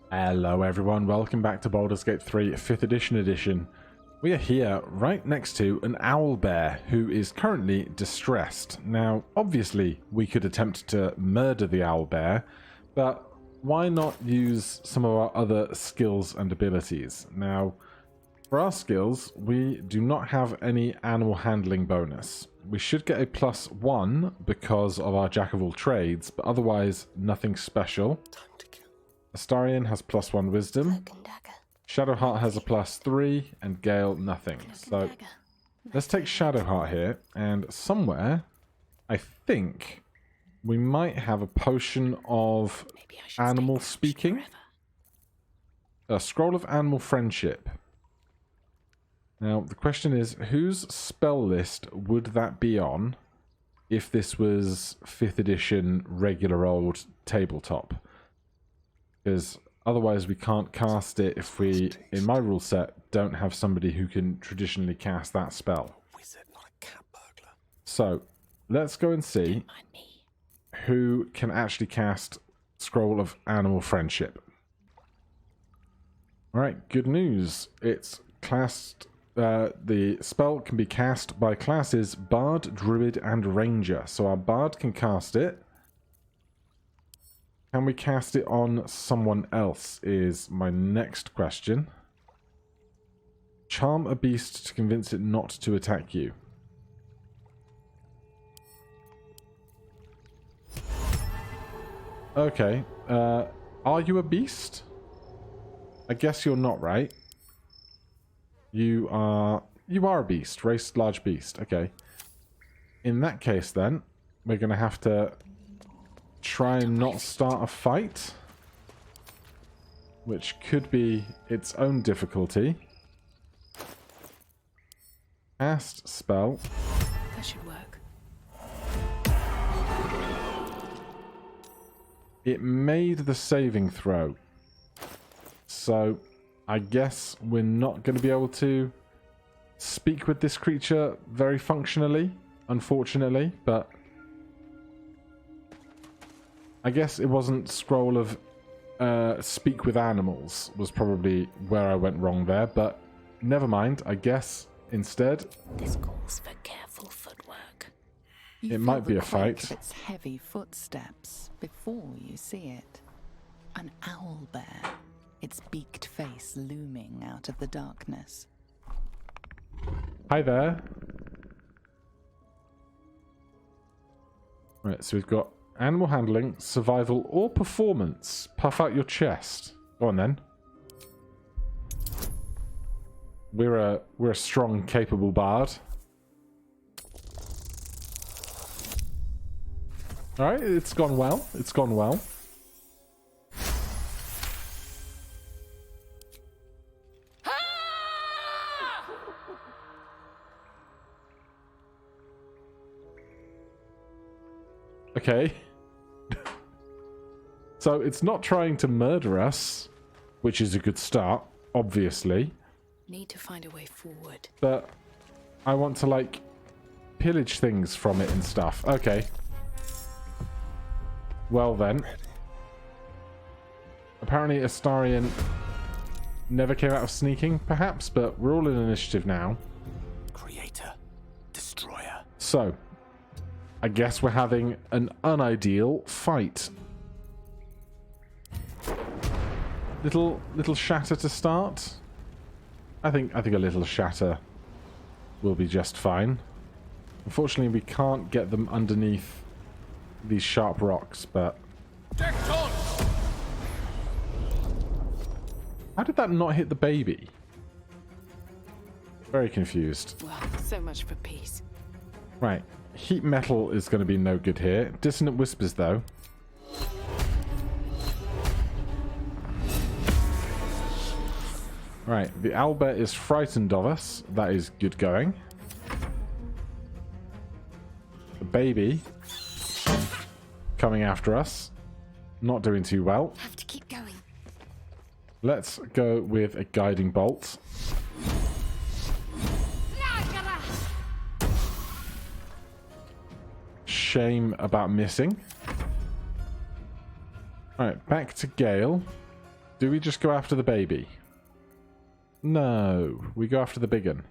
Hello everyone, welcome back to Baldur's Gate 3 5th edition. We are here right next to an owlbear who is currently distressed. Now, obviously we could attempt to murder the owlbear, but why not use some of our other skills and abilities? Now, for our skills, we do not have any animal handling bonus. We should get a +1 because of our jack of all trades, but otherwise nothing special. Astarion has +1 wisdom. Shadowheart has a +3, and Gale nothing. So let's take Shadowheart here, and somewhere I think we might have a potion of animal speaking. A scroll of animal friendship. Now the question is, whose spell list would that be on if this was 5th edition regular old tabletop? Because otherwise we can't cast it if we, in my rule set, don't have somebody who can traditionally cast that spell. So, let's go and see who can actually cast Scroll of Animal Friendship. Alright, good news. It's classed, the spell can be cast by classes Bard, Druid, and Ranger. So our Bard can cast it. Can we cast it on someone else is my next question. Charm a beast to convince it not to attack you. Okay. Are you a beast? I guess you're not, right? You are a beast. Race large beast. Okay. In that case then, we're going to have to try and not start a fight, which could be its own difficulty. Cast spell. That should work. It made the saving throw, so I guess we're not going to be able to speak with this creature very functionally, unfortunately, but I guess it wasn't scroll of speak with animals was probably where I went wrong there, but never mind. I guess instead This calls for careful footwork. it might be a fight. Its heavy footsteps before you see it. An owlbear, its beaked face looming out of the darkness. Hi there. Right, so we've got animal handling, survival, or performance. Puff out your chest. Go on then. We're a strong, capable bard. Alright, it's gone well. It's gone well. Okay. So it's not trying to murder us, which is a good start, obviously. Need to find a way forward. But I want to, like, pillage things from it and stuff. Okay. Well then. Apparently Astarion never came out of sneaking, perhaps, but we're all in initiative now. Creator, destroyer. So, I guess we're having an unideal fight. Little shatter to start. I think a little shatter will be just fine. Unfortunately, we can't get them underneath these sharp rocks, but how did that not hit the baby? Very confused. Well, so much for peace. Right, heat metal is going to be no good here. Dissonant whispers, though. Right, the owlbear is frightened of us. That is good going. The baby coming after us. Not doing too well. Have to keep going. Let's go with a guiding bolt. Shame about missing. Alright, back to Gale. Do we just go after the baby? No, we go after the big one.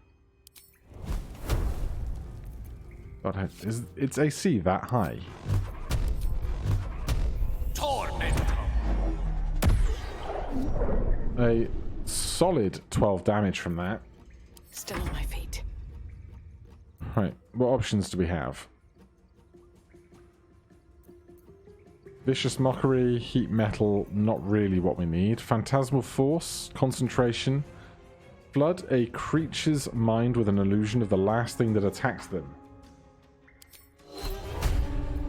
God, is its AC that high? A solid 12 damage from that. Still on my feet. Right, what options do we have? Vicious Mockery, Heat Metal, not really what we need. Phantasmal Force, Concentration. Flood a creature's mind with an illusion of the last thing that attacks them.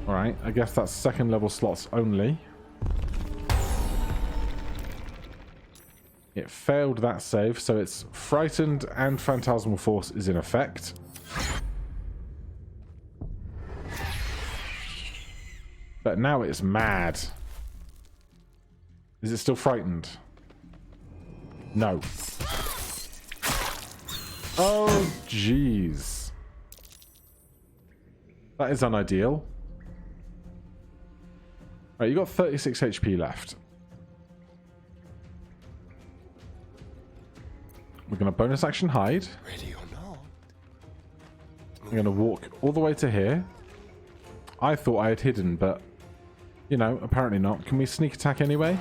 Alright, I guess that's second level slots only. It failed that save, so it's Frightened and Phantasmal Force is in effect. But now it's mad. Is it still frightened? No. Oh, jeez. That is unideal. Right, you got 36 HP left. We're going to bonus action hide. Ready or not? I'm going to walk all the way to here. I thought I had hidden, but, you know, apparently not. Can we sneak attack anyway?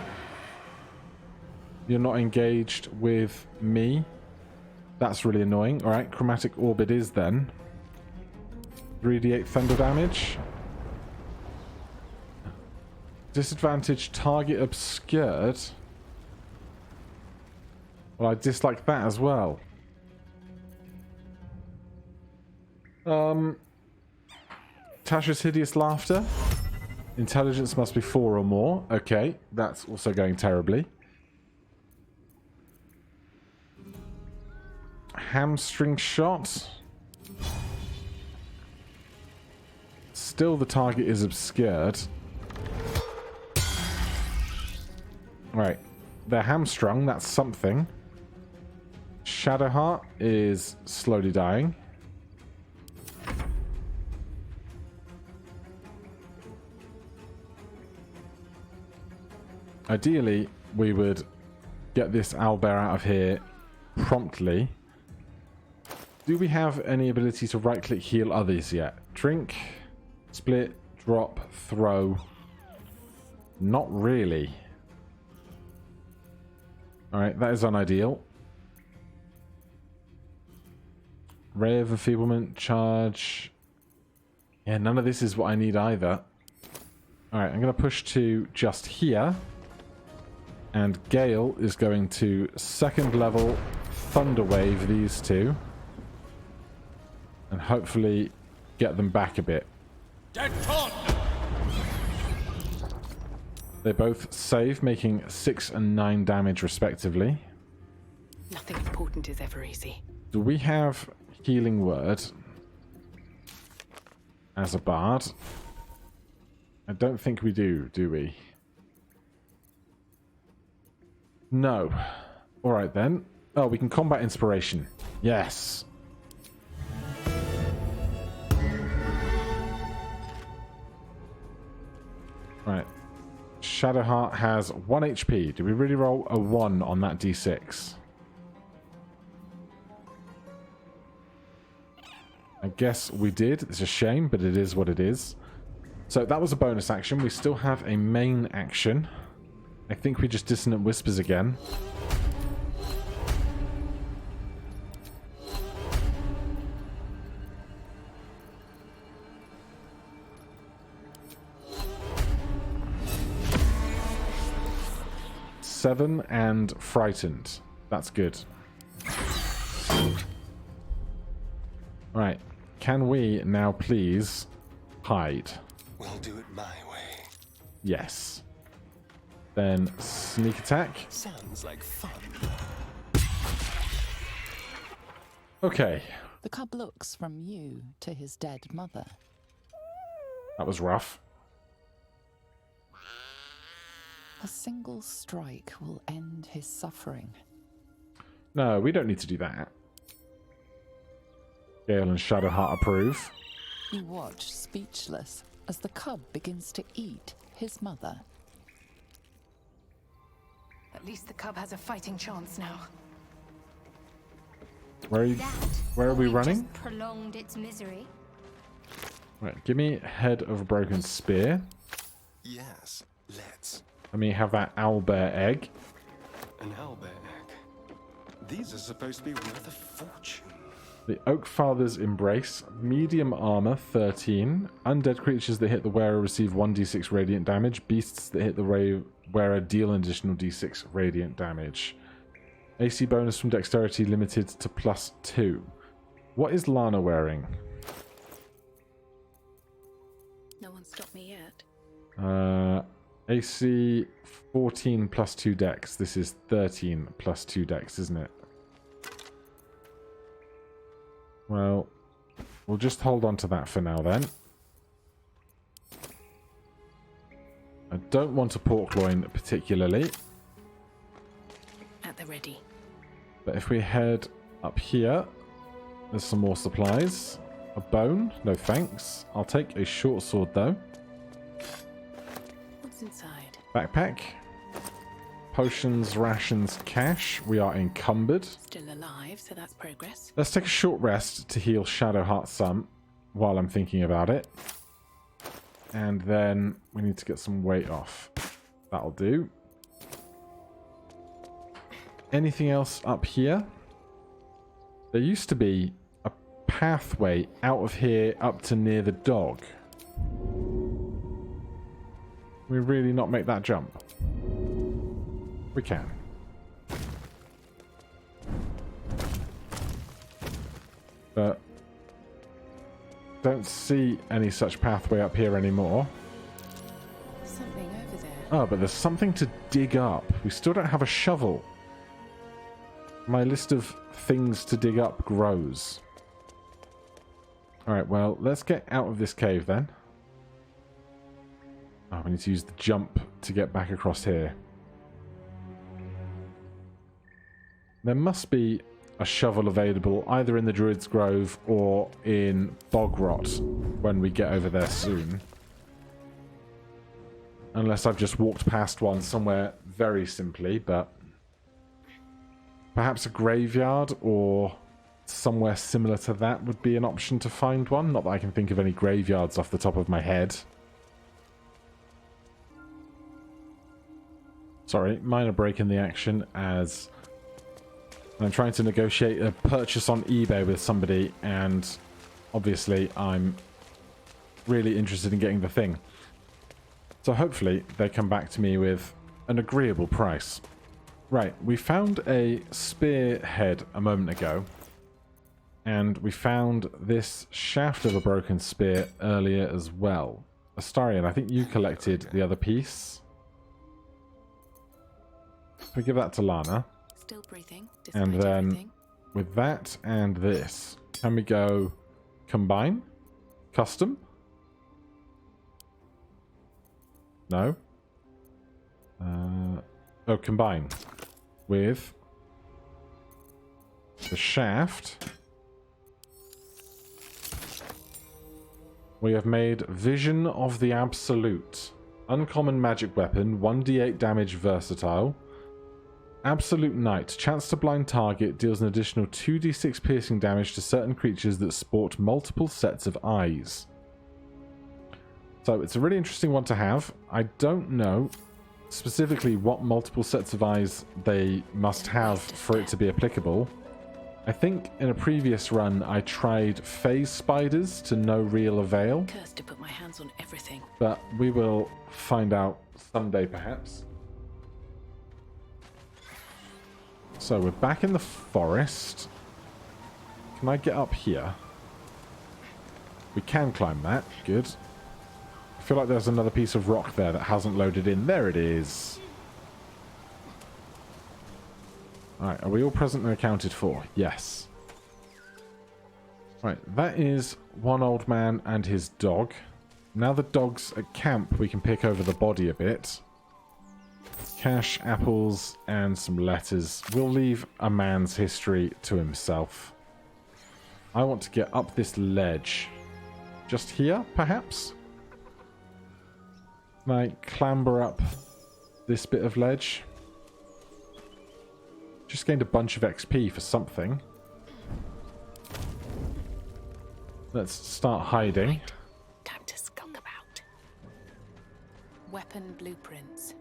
You're not engaged with me. That's really annoying. Alright, Chromatic Orb it is then. 3d8 thunder damage. Disadvantage target obscured. Well, I dislike that as well. Tasha's Hideous Laughter. Intelligence must be 4 or more. Okay, that's also going terribly. Hamstring Shot. Still the target is obscured. Right. They're hamstrung, that's something. Shadowheart is slowly dying. Ideally, we would get this owlbear out of here promptly. Do we have any ability to right-click heal others yet? Drink, split, drop, throw. Not really. Alright, that is unideal. Ray of Enfeeblement, charge. Yeah, none of this is what I need either. Alright, I'm going to push to just here. And Gale is going to second level Thunder Wave these two. And hopefully get them back a bit. They both save, making 6 and 9 damage respectively. Nothing important is ever easy. Do we have Healing Word as a bard? I don't think we do we? No. Alright then. Oh, we can combat inspiration. Yes. Right. Shadowheart has 1 HP. Do we really roll a 1 on that d6? I guess we did. It's a shame, but it is what it is. So that was a bonus action. We still have a main action. I think we just Dissonant Whispers again. Seven and Frightened. That's good. Right. Can we now please hide? We'll do it my way. Yes. Then sneak attack. Sounds like fun. Okay. The cub looks from you to his dead mother. That was rough. A single strike will end his suffering. No, we don't need to do that. Gale and Shadowheart approve. You watch speechless as the cub begins to eat his mother. At least the cub has a fighting chance now. Where are we running? Just prolonged its misery. Right, give me head of a broken spear. Yes, let's. Let me have that owlbear egg. An owlbear egg. These are supposed to be worth a fortune. The Oak Father's Embrace. Medium armor, 13. Undead creatures that hit the wearer receive 1d6 radiant damage. Beasts that hit the wearer deal an additional d6 radiant damage. AC bonus from dexterity limited to +2. What is Lana wearing? No one stopped me yet. AC 14 +2 dex. This is 13 +2 dex, isn't it? Well, we'll just hold on to that for now then. I don't want a pork loin particularly. At the ready. But if we head up here, there's some more supplies. A bone? No thanks. I'll take a short sword though. What's inside? Backpack. Potions, rations, cash. We are encumbered. Still alive, so that's progress. Let's take a short rest to heal Shadowheart some while I'm thinking about it. And then we need to get some weight off. That'll do. Anything else up here? There used to be a pathway out of here up to near the dog. We really not make that jump? We can. But don't see any such pathway up here anymore. Something over there. Oh, but there's something to dig up. We still don't have a shovel. My list of things to dig up grows. Alright, well, let's get out of this cave then. Oh, we need to use the jump to get back across here. There must be a shovel available either in the Druid's Grove or in Bogrot when we get over there soon. Unless I've just walked past one somewhere very simply, but perhaps a graveyard or somewhere similar to that would be an option to find one. Not that I can think of any graveyards off the top of my head. Sorry, minor break in the action as I'm trying to negotiate a purchase on eBay with somebody, and obviously I'm really interested in getting the thing. So hopefully they come back to me with an agreeable price. Right, we found a spearhead a moment ago, and we found this shaft of a broken spear earlier as well. Astarion, I think you collected the other piece. We give that to Lana. Still breathing. Despite And then everything. with that and this, can we go combine? Custom? No? Oh, combine with the shaft. We have made Vision of the Absolute. Uncommon magic weapon, 1d8 damage, versatile. Absolute Knight. Chance to blind target, deals an additional 2d6 piercing damage to certain creatures that sport multiple sets of eyes. So it's a really interesting one to have. I don't know specifically what multiple sets of eyes they must have for it to be applicable. I think in a previous run I tried phase spiders to no real avail. Cursed to put my hands on everything. But we will find out someday perhaps. So we're back in the forest. Can I get up here? We can climb that. Good. I feel like there's another piece of rock there that hasn't loaded in. There it is. Alright, are we all present and accounted for? Yes. Right, that is one old man and his dog. Now the dog's at camp, we can pick over the body a bit. Cash, apples, and some letters. We'll leave a man's history to himself. I want to get up this ledge. Just here, perhaps? Can I clamber up this bit of ledge? just gained a bunch of XP for something. Let's start hiding. Time to skulk about. Weapon blueprints.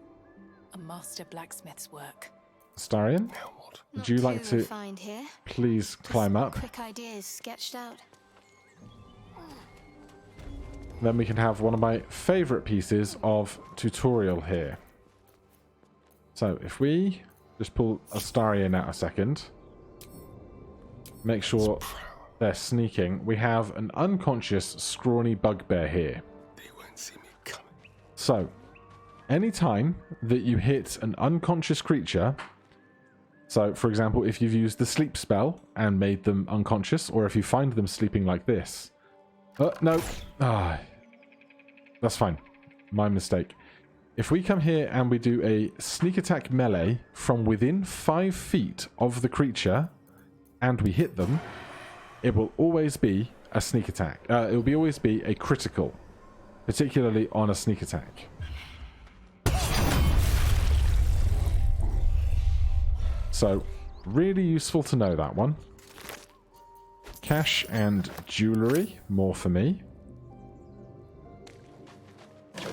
A master blacksmith's work. Astarion, Now what? would you like to refined here. please Just climb up? Quick ideas sketched out. Then we can have one of my favourite pieces of tutorial here. So if we just pull Astarion out a second, make sure they're sneaking. We have an unconscious scrawny bugbear here. They won't see me coming. So, anytime that you hit an unconscious creature, so for example, if you've used the sleep spell and made them unconscious, or if you find them sleeping like this. No. That's fine. My mistake. If we come here and we do a sneak attack melee from within 5 feet of the creature, and we hit them, it will always be a sneak attack. It will always be a critical, particularly on a sneak attack. So, really useful to know that one. Cash and jewellery, more for me.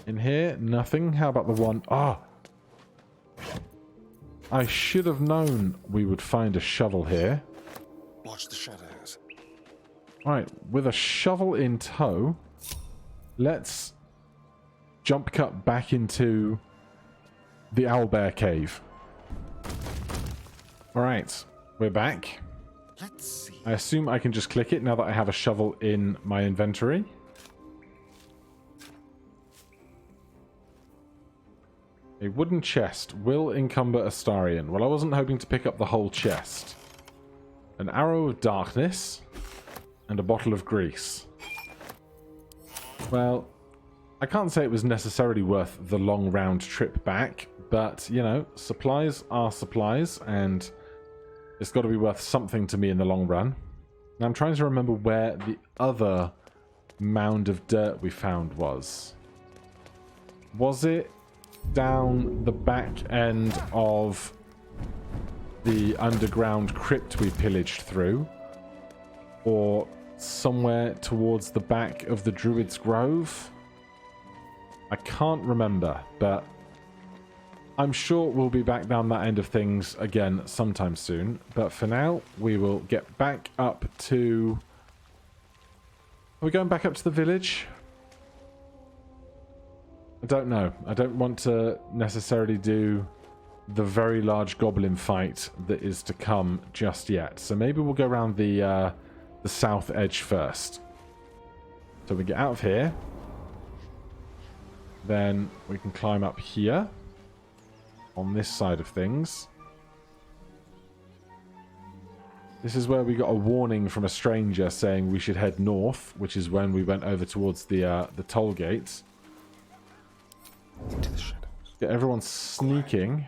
In here, nothing. How about the one... I should have known we would find a shovel here. Watch the shadows. Right, with a shovel in tow, let's jump cut back into the Owlbear cave. Alright, we're back. Let's see. I assume I can just click it now that I have a shovel in my inventory. A wooden chest will encumber Astarion. Well, I wasn't hoping to pick up the whole chest. An arrow of darkness and a bottle of grease. Well, I can't say it was necessarily worth the long round trip back, but, you know, supplies are supplies, and it's got to be worth something to me in the long run. Now, I'm trying to remember where the other mound of dirt we found was. Was it down the back end of the underground crypt we pillaged through? Or somewhere towards the back of the Druid's Grove? I can't remember, but I'm sure we'll be back down that end of things again sometime soon. But for now, we will get back up to... Are we going back up to the village? I don't know. I don't want to necessarily do the very large goblin fight that is to come just yet. So maybe we'll go around the south edge first. So we get out of here. Then we can climb up here on this side of things. This is where we got a warning from a stranger saying we should head north, which is when we went over towards the toll gates. Into the shadows. Get everyone sneaking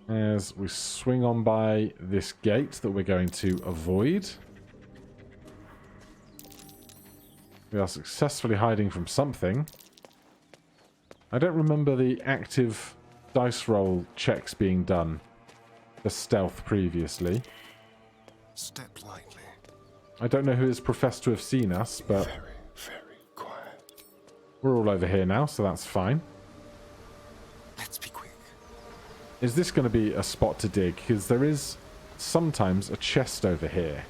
as we swing on by this gate that we're going to avoid. We are successfully hiding from something. I don't remember the active dice roll checks being done for stealth previously. Step lightly. I don't know who has professed to have seen us, but Very, very quiet. we're all over here now, so that's fine. Let's be quick. Is this going to be a spot to dig? Because there is sometimes a chest over here.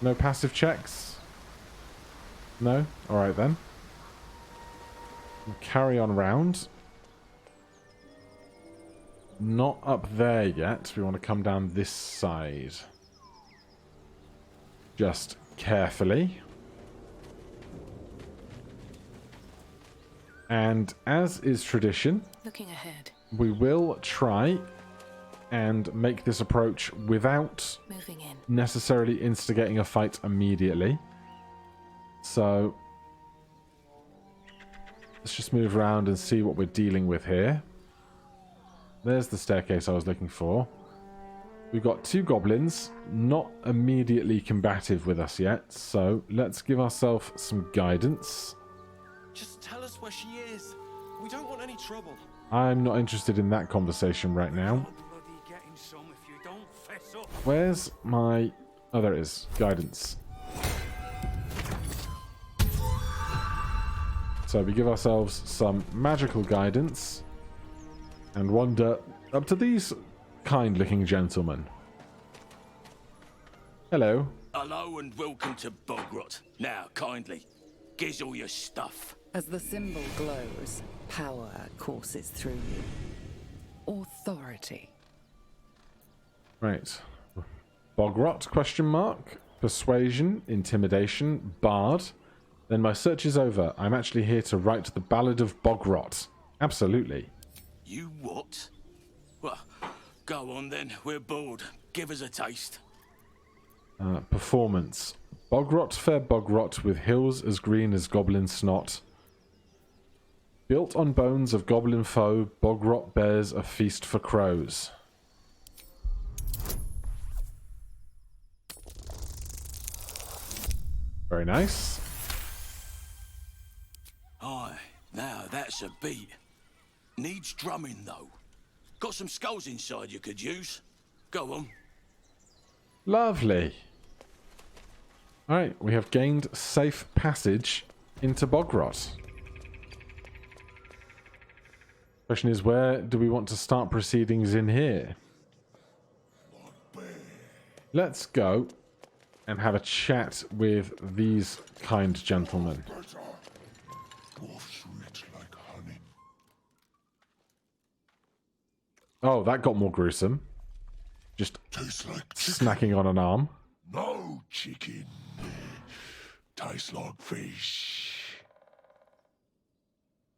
No passive checks? No? Alright then. We'll carry on round. Not up there yet. We want to come down this side. Just carefully. And as is tradition, Looking ahead. we will try and make this approach without Moving in. necessarily instigating a fight immediately. So let's just move around and see what we're dealing with here. There's the staircase I was looking for. We've got 2 goblins, not immediately combative with us yet, so let's give ourselves some guidance. Just tell us where she is. We don't want any trouble. I'm not interested in that conversation right now. Where's my... Oh, there it is. Guidance. So we give ourselves some magical guidance and wander up to these kind-looking gentlemen. Hello. Hello and welcome to Bogrot. Now, kindly, gives all your stuff. As the symbol glows, power courses through you. Authority. Right. Bogrot, question mark. Persuasion, intimidation, bard. Then my search is over. I'm actually here to write the Ballad of Bogrot. Absolutely. You what? Well, go on then. We're bored. Give us a taste. Performance. Bogrot, fair Bogrot, with hills as green as goblin snot. Built on bones of goblin foe, Bogrot bears a feast for crows. Very nice. Aye, now that's a beat. Needs drumming though. Got some skulls inside you could use. Go on. Lovely. Alright, we have gained safe passage into Bogrot. Question is, where do we want to start proceedings in here? Let's go and have a chat with these kind gentlemen. Oh, that got more gruesome. Just snacking on an arm. No chicken. Tastes like fish.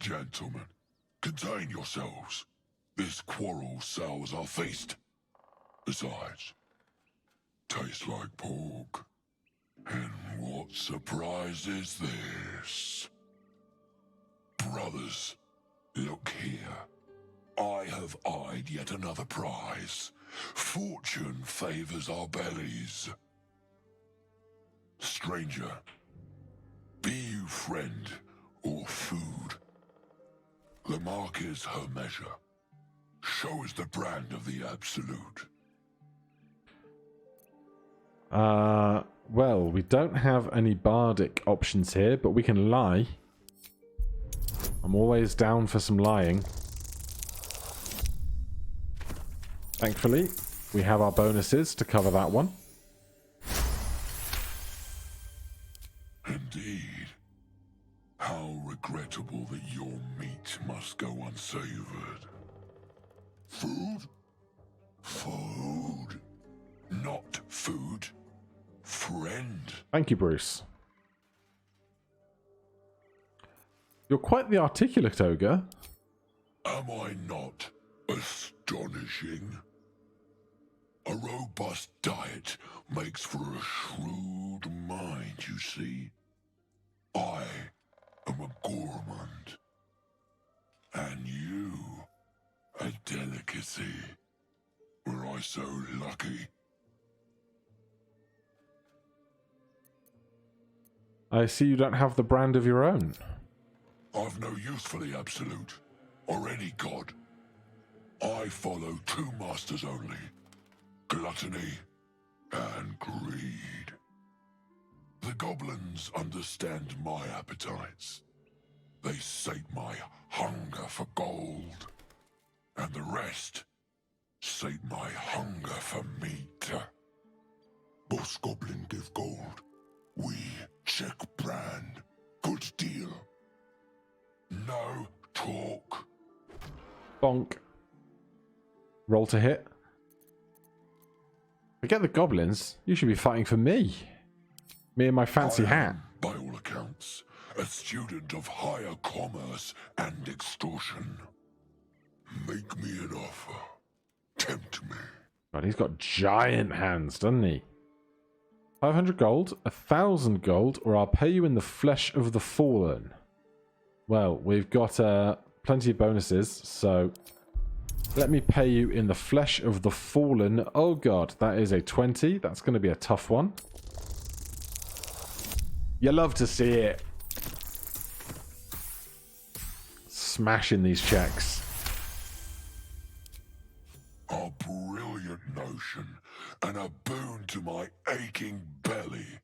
Gentlemen, contain yourselves. This quarrel sours our feast. Besides, tastes like pork. And what surprise is this? Brothers, look here. I have eyed yet another prize. Fortune favors our bellies. Stranger, be you friend or food. The mark is her measure. Show us the brand of the absolute. Well, we don't have any bardic options here, but we can lie. I'm always down for some lying. Thankfully, we have our bonuses to cover that one. Indeed. How regrettable that your meat must go unsavored. Food? Food. Not food. Friend. Thank you, Bruce. You're quite the articulate ogre. Am I not astonishing? A robust diet makes for a shrewd mind, you see. I am a gourmand. And you, a delicacy. Were I so lucky? I see you don't have the brand of your own. I've no use for the absolute, or any god. I follow two masters only. Gluttony and greed. The goblins understand my appetites. They sate my hunger for gold. And the rest sate my hunger for meat. Boss goblin give gold. We check brand. Good deal. No talk. Bonk. Roll to hit. Forget the goblins. You should be fighting for me. Me and my fancy hat. By all accounts, a student of higher commerce and extortion. Make me an offer. Tempt me. God, he's got giant hands, doesn't he? 500 gold, 1,000 gold, or I'll pay you in the flesh of the fallen. Well, we've got plenty of bonuses, so let me pay you in the flesh of the fallen. Oh god, that is a 20. That's going to be a tough one. You love to see it. smashing these checks. A brilliant notion, and a boon to my aching belly.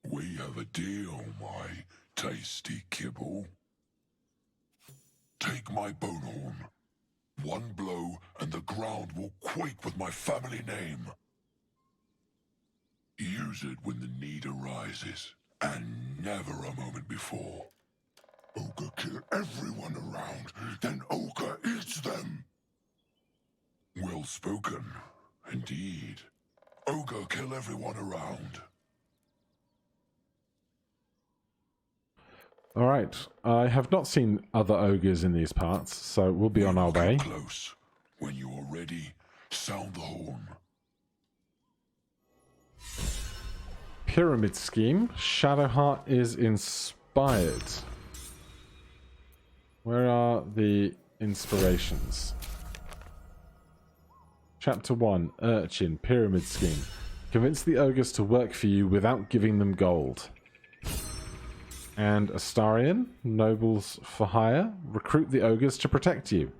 We have a deal, my tasty kibble. Take my bone horn. One blow, and the ground will quake with my family name. Use it when the need arises, and never a moment before. Ogre kill everyone around, then Ogre eats them. Well spoken, indeed. Ogre kill everyone around. Alright, I have not seen other ogres in these parts, so we'll be on our way. Close. When you are ready, sound the horn. Pyramid scheme. Shadowheart is inspired. Where are the inspirations? Chapter 1, Urchin, Pyramid Scheme. Convince the ogres to work for you without giving them gold. And Astarion, Nobles for Hire. Recruit the ogres to protect you.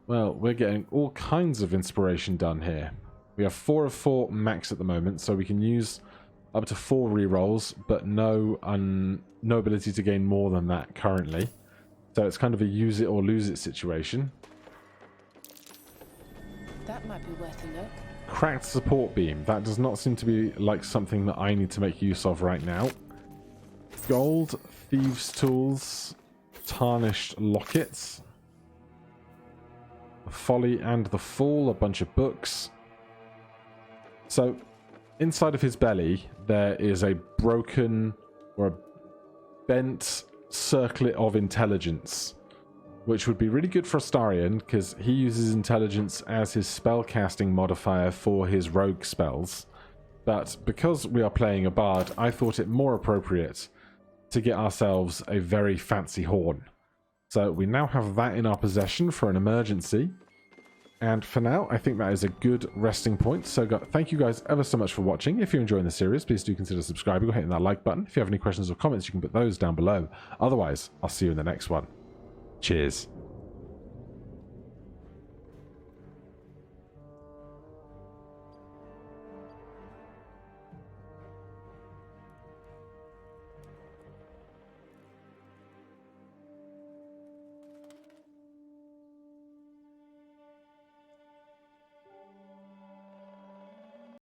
Well, we're getting all kinds of inspiration done here. We have 4 of 4 max at the moment, so we can use up to 4 rerolls, but no ability to gain more than that currently. So it's kind of a use it or lose it situation. That might be worth a look. Cracked support beam. That does not seem to be like something that I need to make use of right now. Gold, thieves' tools, tarnished lockets, the Folly and the Fall, a bunch of books. So inside of his belly there is a broken or a bent circlet of intelligence, which would be really good for Astarion because he uses intelligence as his spellcasting modifier for his rogue spells. But because we are playing a bard, I thought it more appropriate to get ourselves a very fancy horn. So we now have that in our possession for an emergency. And for now, I think that is a good resting point. So thank you guys ever so much for watching. If you're enjoying the series, please do consider subscribing or hitting that like button. If you have any questions or comments, you can put those down below. Otherwise, I'll see you in the next one. Cheers.